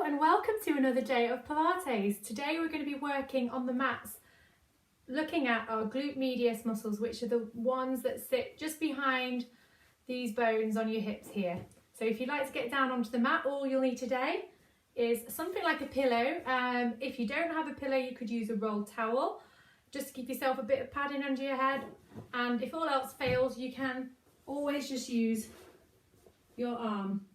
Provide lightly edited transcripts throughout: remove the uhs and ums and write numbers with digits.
and welcome to another day of Pilates. Today we're going to be working on the mats, looking at our glute medius muscles, which are the ones that sit just behind these bones on your hips here. So if you'd like to get down onto the mat, all you'll need today is something like a pillow. If you don't have a pillow, you could use a rolled towel, just to give yourself a bit of padding under your head. And if all else fails, you can always just use your arm.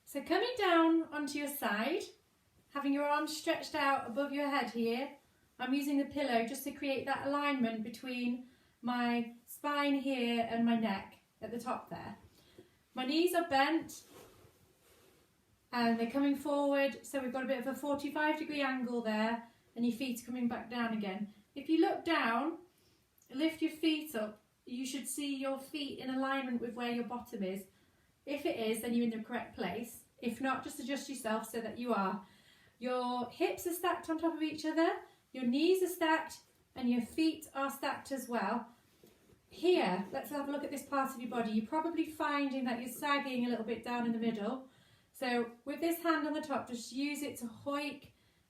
So coming down onto your side, having your arms stretched out above your head here, I'm using the pillow just to create that alignment between my spine here and my neck at the top there. My knees are bent and they're coming forward, so we've got a bit of a 45-degree angle there, and your feet are coming back down again. If you look down, lift your feet up, you should see your feet in alignment with where your bottom is. If it is, then you're in the correct place. If not, just adjust yourself so that you are. Your hips are stacked on top of each other, your knees are stacked, and your feet are stacked as well. Here, let's have a look at this part of your body. You're probably finding that you're sagging a little bit down in the middle. So with this hand on the top, just use it to hoik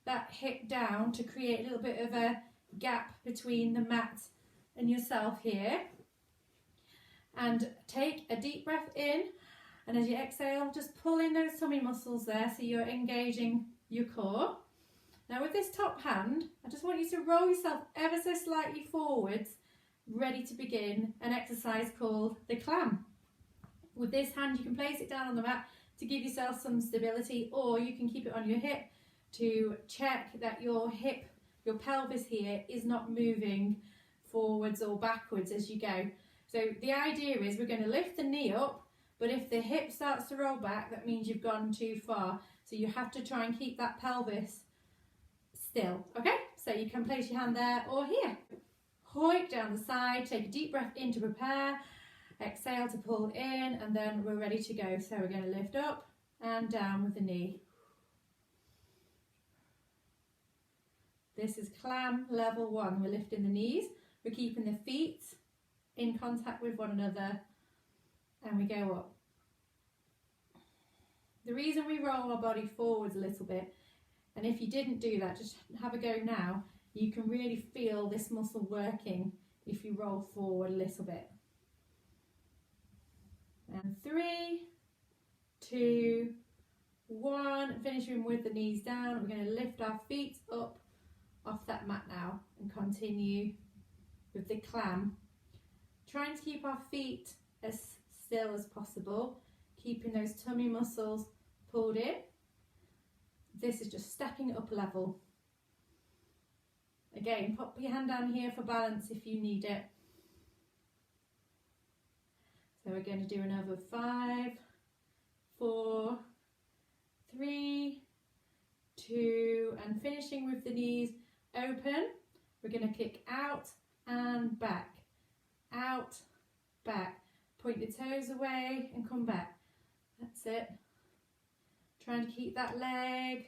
that hip down to create a little bit of a gap between the mat and yourself here. And take a deep breath in. And as you exhale, just pull in those tummy muscles there so you're engaging your core. Now with this top hand, I just want you to roll yourself ever so slightly forwards, ready to begin an exercise called the clam. With this hand, you can place it down on the mat to give yourself some stability, or you can keep it on your hip to check that your hip, your pelvis here, is not moving forwards or backwards as you go. So the idea is we're going to lift the knee up, but if the hip starts to roll back, that means you've gone too far. So you have to try and keep that pelvis still, okay? So you can place your hand there or here. Hoik down the side, take a deep breath in to prepare, exhale to pull in, and then we're ready to go. So we're going to lift up and down with the knee. This is clam level 1. We're lifting the knees, we're keeping the feet in contact with one another, and we go up. The reason we roll our body forwards a little bit, and if you didn't do that, just have a go now, you can really feel this muscle working if you roll forward a little bit. And 3, 2, 1, finishing with the knees down. We're going to lift our feet up off that mat now and continue with the clam. Trying to keep our feet as still as possible, keeping those tummy muscles pulled in. This is just stepping up a level. Again, pop your hand down here for balance if you need it. So we're going to do another 5, 4, 3, 2, and finishing with the knees open. We're going to kick out and back, out, back. Point your toes away and come back. That's it. Trying to keep that leg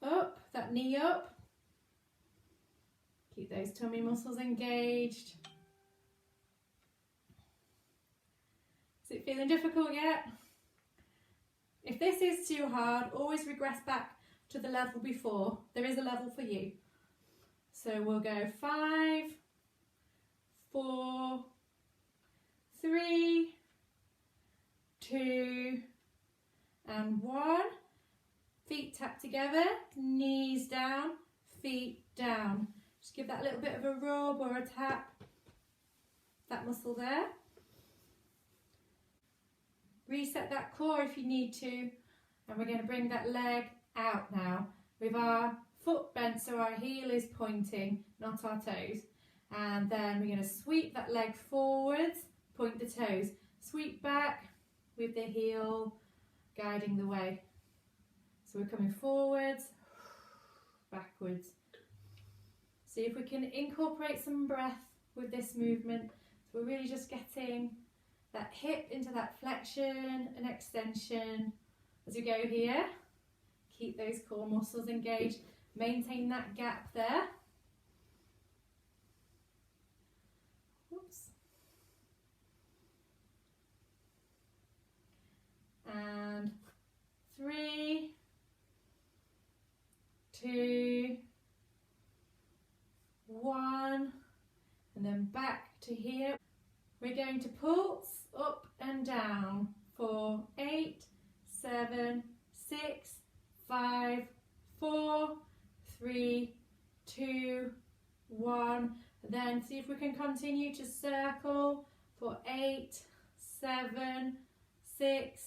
up, that knee up. Keep those tummy muscles engaged. Is it feeling difficult yet? If this is too hard, always regress back to the level before. There is a level for you. So we'll go 5, 4, 3, 2, and 1. Feet tap together, knees down, feet down. Just give that a little bit of a rub or a tap, that muscle there. Reset that core if you need to, and we're going to bring that leg out now with our foot bent so our heel is pointing, not our toes. And then we're going to sweep that leg forwards, point the toes, sweep back with the heel guiding the way. So we're coming forwards, backwards. See if we can incorporate some breath with this movement. So we're really just getting that hip into that flexion and extension as we go here. Keep those core muscles engaged, maintain that gap there. 2, 1, and then back to here. We're going to pulse up and down for 8, 7, 6, 5, 4, 3, 2, 1. Then see if we can continue to circle for 8, 7, 6,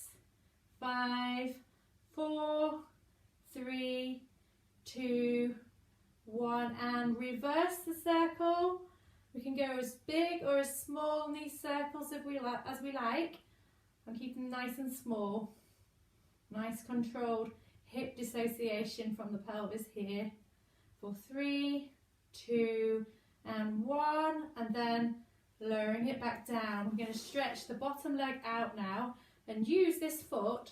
5, 4, 3, 2, 1, and reverse the circle. We can go as big or as small in these circles as we like, and keep them nice and small. Nice controlled hip dissociation from the pelvis here for 3, 2, and 1, and then lowering it back down. We're going to stretch the bottom leg out now and use this foot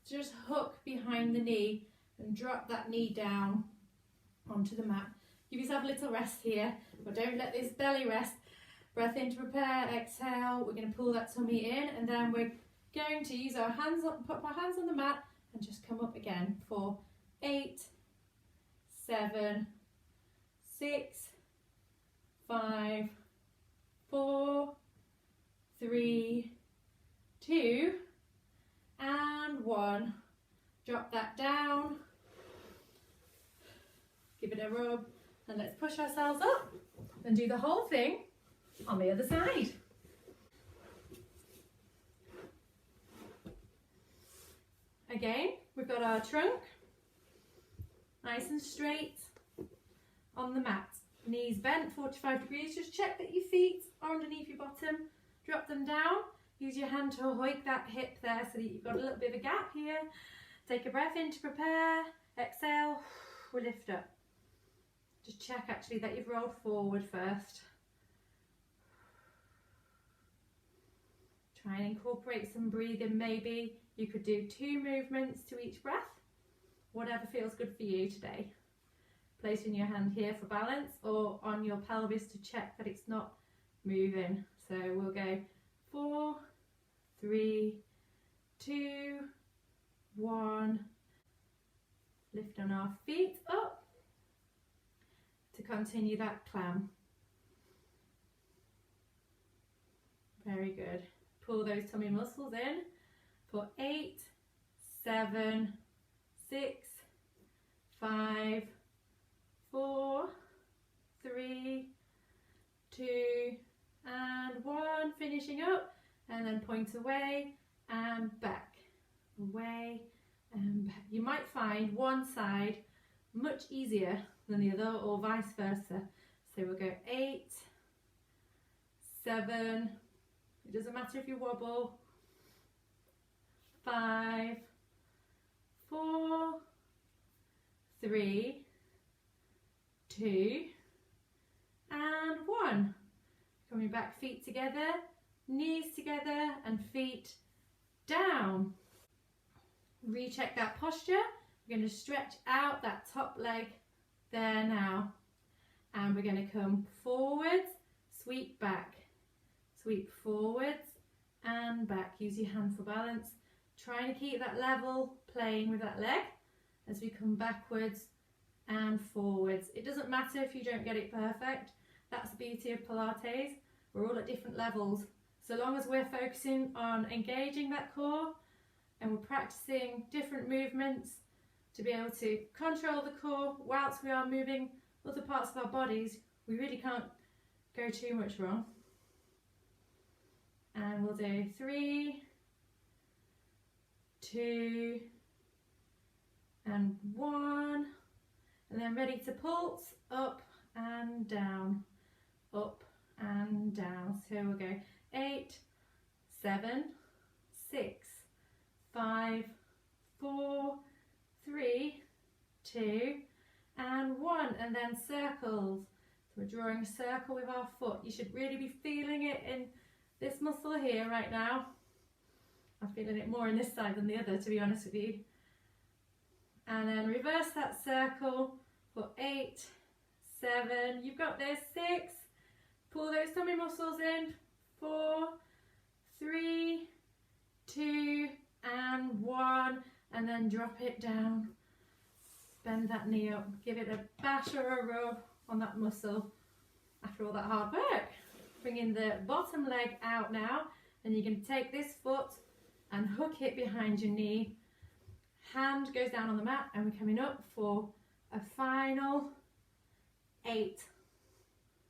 to just hook behind the knee and drop that knee down onto the mat. Give yourself a little rest here, but don't let this belly rest. Breath in to prepare, exhale. We're going to pull that tummy in, and then we're going to use our hands up, put our hands on the mat and just come up again for 8, 7, 6, 5, 4, 3, 2, and 1. Drop that down. Give it a rub. And let's push ourselves up and do the whole thing on the other side. Again, we've got our trunk nice and straight on the mat. Knees bent 45 degrees. Just check that your feet are underneath your bottom. Drop them down. Use your hand to hoik that hip there so that you've got a little bit of a gap here. Take a breath in to prepare. Exhale. We lift up. Just check actually that you've rolled forward first. Try and incorporate some breathing. Maybe you could do 2 movements to each breath. Whatever feels good for you today. Placing your hand here for balance or on your pelvis to check that it's not moving. So we'll go 4, 3, 2, 1. Lift on our feet up to continue that clam. Very good. Pull those tummy muscles in for 8, 7, 6, 5, 4, 3, 2, and 1. Finishing up, and then point away and back. Away and back. You might find one side much easier than the other, or vice versa. So we'll go 8, 7, it doesn't matter if you wobble, 5, 4, 3, 2, and 1. Coming back, feet together, knees together, and feet down. Recheck that posture. We're going to stretch out that top leg there now, and we're going to come forwards, sweep back, sweep forwards and back. Use your hand for balance, trying to keep that level playing with that leg as we come backwards and forwards. It doesn't matter if you don't get it perfect. That's the beauty of Pilates. We're all at different levels. So long as we're focusing on engaging that core and we're practicing different movements to be able to control the core whilst we are moving other parts of our bodies, we really can't go too much wrong. And we'll do 3, 2, and 1. And then ready to pulse up and down, up and down. So we'll go 8, 7, 6, 5, 4, 3, 2, and 1. And then circles. So we're drawing a circle with our foot. You should really be feeling it in this muscle here right now. I'm feeling it more in this side than the other, to be honest with you. And then reverse that circle for 8, 7, you've got this, 6, pull those tummy muscles in, 4, 3, 2, and 1, and then drop it down Bend that knee up, give it a bash or a rub on that muscle after all that hard work. Bringing the bottom leg out now, and you can take this foot and hook it behind your knee. Hand goes down on the mat, and we're coming up for a final 8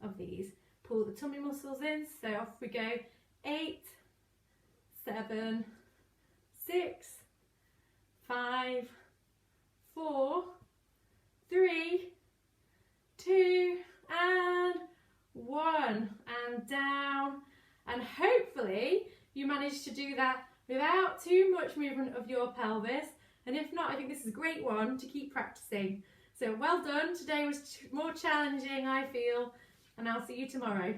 of these. Pull the tummy muscles in, so off we go. 8, 7, 6, 5, 4, 3, 2, and 1. And down. And hopefully you managed to do that without too much movement of your pelvis. And if not, I think this is a great one to keep practicing. So well done. Today was more challenging, I feel, and I'll see you tomorrow.